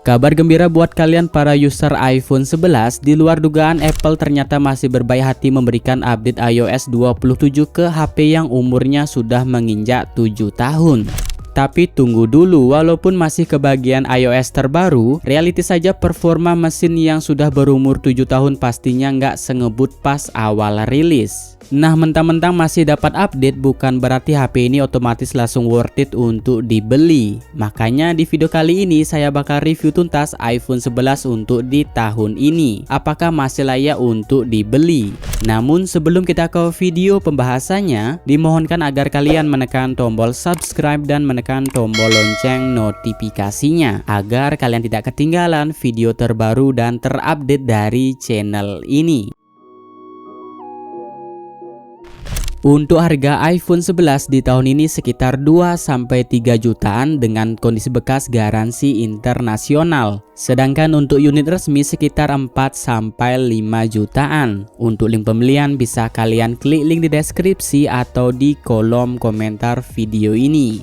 Kabar gembira buat kalian para user iPhone 11, di luar dugaan Apple ternyata masih berbaik hati memberikan update iOS 27 ke HP yang umurnya sudah menginjak 7 tahun. Tapi tunggu dulu, walaupun masih kebagian iOS terbaru, reality saja performa mesin yang sudah berumur 7 tahun pastinya nggak sengebut pas awal rilis. Nah, mentang-mentang masih dapat update bukan berarti HP ini otomatis langsung worth it untuk dibeli. Makanya di video kali ini saya bakal review tuntas iPhone 11 untuk di tahun ini. Apakah masih layak untuk dibeli? Namun sebelum kita ke video pembahasannya, dimohonkan agar kalian menekan tombol subscribe dan menekan tombol lonceng notifikasinya agar kalian tidak ketinggalan video terbaru dan terupdate dari channel ini. Untuk harga iPhone 11 di tahun ini sekitar 2-3 jutaan dengan kondisi bekas garansi internasional. Sedangkan untuk unit resmi sekitar 4-5 jutaan. Untuk link pembelian bisa kalian klik link di deskripsi atau di kolom komentar video ini.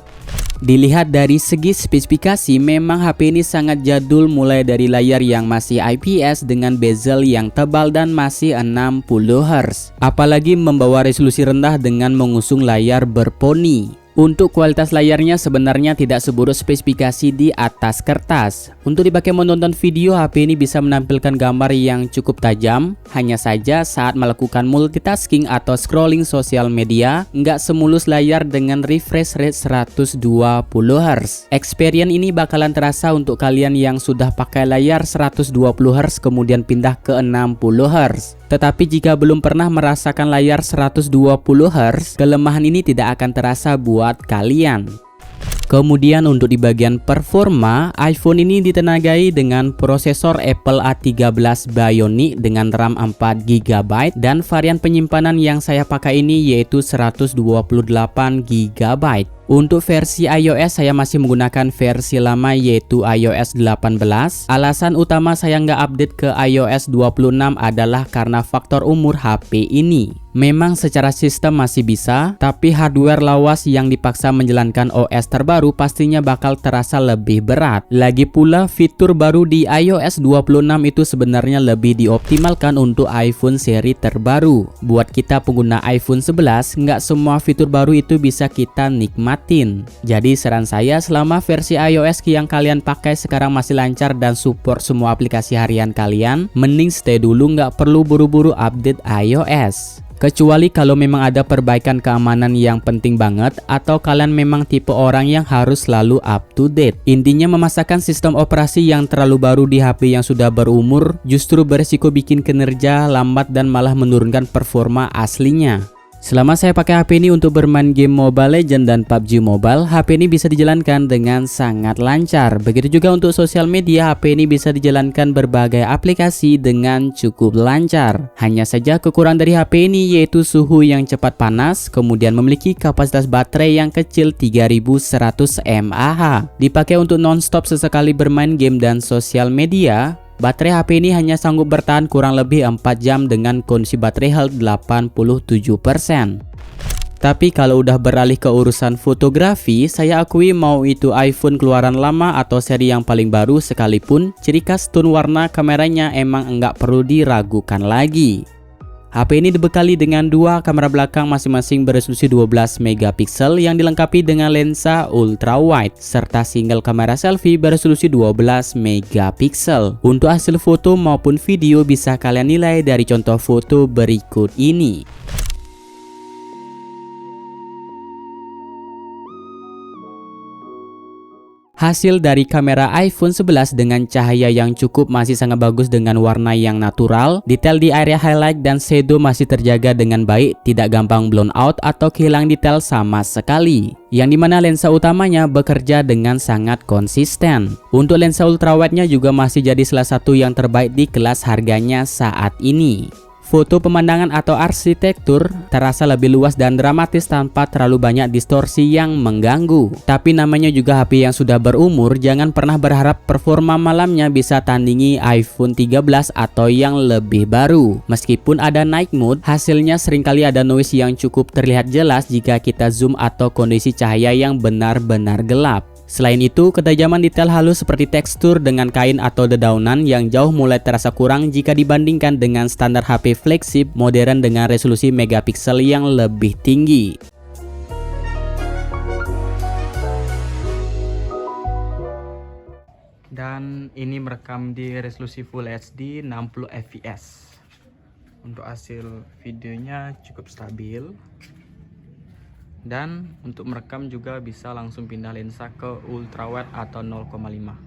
Dilihat dari segi spesifikasi, memang HP ini sangat jadul, mulai dari layar yang masih IPS dengan bezel yang tebal dan masih 60 Hz. Apalagi membawa resolusi rendah dengan mengusung layar berponi. Untuk kualitas layarnya sebenarnya tidak seburuk spesifikasi di atas kertas. Untuk dipakai menonton video, HP ini bisa menampilkan gambar yang cukup tajam. Hanya saja saat melakukan multitasking atau scrolling sosial media, nggak semulus layar dengan refresh rate 120 Hz. Experience ini bakalan terasa untuk kalian yang sudah pakai layar 120 Hz kemudian pindah ke 60 Hz. Tetapi jika belum pernah merasakan layar 120 Hz, kelemahan ini tidak akan terasa buat kalian. Kemudian untuk di bagian performa, iPhone ini ditenagai dengan prosesor Apple A13 Bionic dengan RAM 4 GB dan varian penyimpanan yang saya pakai ini yaitu 128 GB. Untuk versi iOS saya masih menggunakan versi lama yaitu iOS 18. Alasan utama saya nggak update ke iOS 26 adalah karena faktor umur HP ini. Memang secara sistem masih bisa, tapi hardware lawas yang dipaksa menjalankan OS terbaru pastinya bakal terasa lebih berat. Lagi pula fitur baru di iOS 26 itu sebenarnya lebih dioptimalkan untuk iPhone seri terbaru. Buat kita pengguna iPhone 11, nggak semua fitur baru itu bisa kita nikmatin. Jadi saran saya, selama versi iOS yang kalian pakai sekarang masih lancar dan support semua aplikasi harian kalian, mending stay dulu, nggak perlu buru-buru update iOS. Kecuali kalau memang ada perbaikan keamanan yang penting banget atau kalian memang tipe orang yang harus selalu up to date. Intinya memasakkan sistem operasi yang terlalu baru di HP yang sudah berumur justru beresiko bikin kinerja lambat dan malah menurunkan performa aslinya. Selama saya pakai HP ini untuk bermain game Mobile Legends dan PUBG Mobile, HP ini bisa dijalankan dengan sangat lancar. Begitu juga untuk sosial media, HP ini bisa dijalankan berbagai aplikasi dengan cukup lancar. Hanya saja kekurangan dari HP ini yaitu suhu yang cepat panas, kemudian memiliki kapasitas baterai yang kecil 3100 mAh. Dipakai untuk non-stop sesekali bermain game dan sosial media. Baterai HP ini hanya sanggup bertahan kurang lebih 4 jam dengan kondisi baterai health 87%. Tapi kalau udah beralih ke urusan fotografi, saya akui mau itu iPhone keluaran lama atau seri yang paling baru sekalipun, ciri khas tone warna kameranya emang enggak perlu diragukan lagi. HP ini dibekali dengan dua kamera belakang masing-masing beresolusi 12 megapiksel yang dilengkapi dengan lensa ultra wide serta single kamera selfie beresolusi 12 megapiksel. Untuk hasil foto maupun video bisa kalian nilai dari contoh foto berikut ini. Hasil dari kamera iPhone 11 dengan cahaya yang cukup masih sangat bagus dengan warna yang natural. Detail di area highlight dan shadow masih terjaga dengan baik, tidak gampang blown out atau kehilangan detail sama sekali. Yang dimana lensa utamanya bekerja dengan sangat konsisten. Untuk lensa ultrawide-nya juga masih jadi salah satu yang terbaik di kelas harganya saat ini. Foto pemandangan atau arsitektur terasa lebih luas dan dramatis tanpa terlalu banyak distorsi yang mengganggu. Tapi namanya juga HP yang sudah berumur, jangan pernah berharap performa malamnya bisa tandingi iPhone 13 atau yang lebih baru. Meskipun ada night mode, hasilnya seringkali ada noise yang cukup terlihat jelas jika kita zoom atau kondisi cahaya yang benar-benar gelap. Selain itu, ketajaman detail halus seperti tekstur dengan kain atau dedaunan yang jauh mulai terasa kurang jika dibandingkan dengan standar HP flagship modern dengan resolusi megapiksel yang lebih tinggi. Dan ini merekam di resolusi Full HD 60 fps. Untuk hasil videonya cukup stabil. Dan untuk merekam juga bisa langsung pindah lensa ke ultrawide atau 0,5.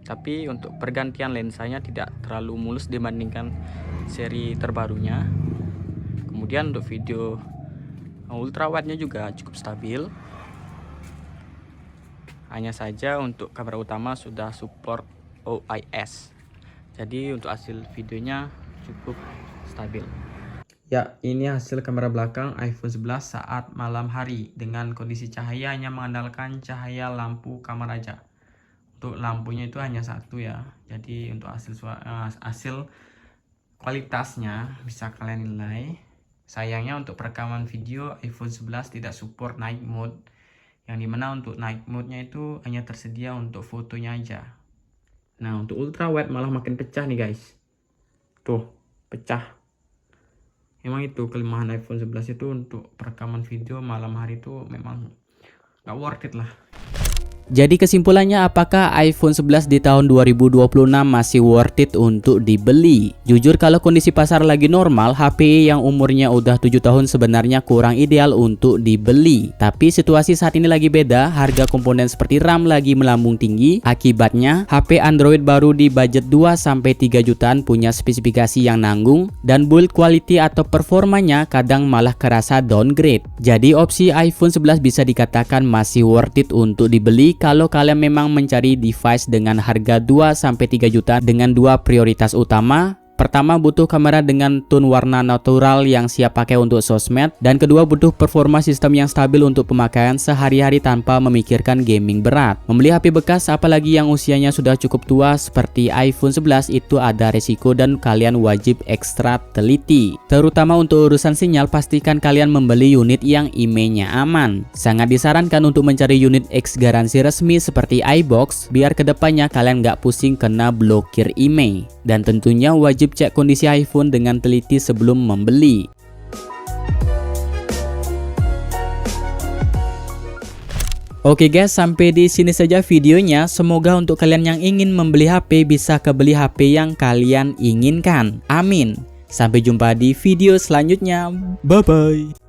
Tapi untuk pergantian lensanya tidak terlalu mulus dibandingkan seri terbarunya. Kemudian untuk video ultrawide-nya juga cukup stabil. Hanya saja untuk kamera utama sudah support OIS. Jadi untuk hasil videonya cukup stabil. Ya, ini hasil kamera belakang iPhone 11 saat malam hari dengan kondisi cahaya hanya mengandalkan cahaya lampu kamar aja. Untuk lampunya itu hanya satu ya. Jadi untuk hasil kualitasnya bisa kalian nilai. Sayangnya untuk perekaman video iPhone 11 tidak support night mode. Yang dimana untuk night mode-nya itu hanya tersedia untuk fotonya aja. Nah, untuk ultrawide malah makin pecah nih guys. Tuh, pecah. Memang itu kelemahan iPhone 11 itu untuk perekaman video malam hari itu memang gak worth it lah. Jadi kesimpulannya, apakah iPhone 11 di tahun 2026 masih worth it untuk dibeli? Jujur kalau kondisi pasar lagi normal, HP yang umurnya udah 7 tahun sebenarnya kurang ideal untuk dibeli. Tapi situasi saat ini lagi beda, harga komponen seperti RAM lagi melambung tinggi. Akibatnya, HP Android baru di budget 2-3 jutaan punya spesifikasi yang nanggung dan build quality atau performanya kadang malah kerasa downgrade. Jadi opsi iPhone 11 bisa dikatakan masih worth it untuk dibeli kalau kalian memang mencari device dengan harga 2-3 juta dengan dua prioritas utama. Pertama, butuh kamera dengan tone warna natural yang siap pakai untuk sosmed, dan kedua, butuh performa sistem yang stabil untuk pemakaian sehari-hari tanpa memikirkan gaming berat. Membeli HP bekas apalagi yang usianya sudah cukup tua seperti iPhone 11 itu ada resiko dan kalian wajib ekstra teliti. Terutama untuk urusan sinyal, pastikan kalian membeli unit yang IMEI-nya aman. Sangat disarankan untuk mencari unit X garansi resmi seperti iBox biar kedepannya kalian nggak pusing kena blokir IMEI. Dan tentunya wajib cek kondisi iPhone dengan teliti sebelum membeli. Oke guys, sampai di sini saja videonya. Semoga untuk kalian yang ingin membeli HP bisa kebeli HP yang kalian inginkan. Amin. Sampai jumpa di video selanjutnya. Bye bye.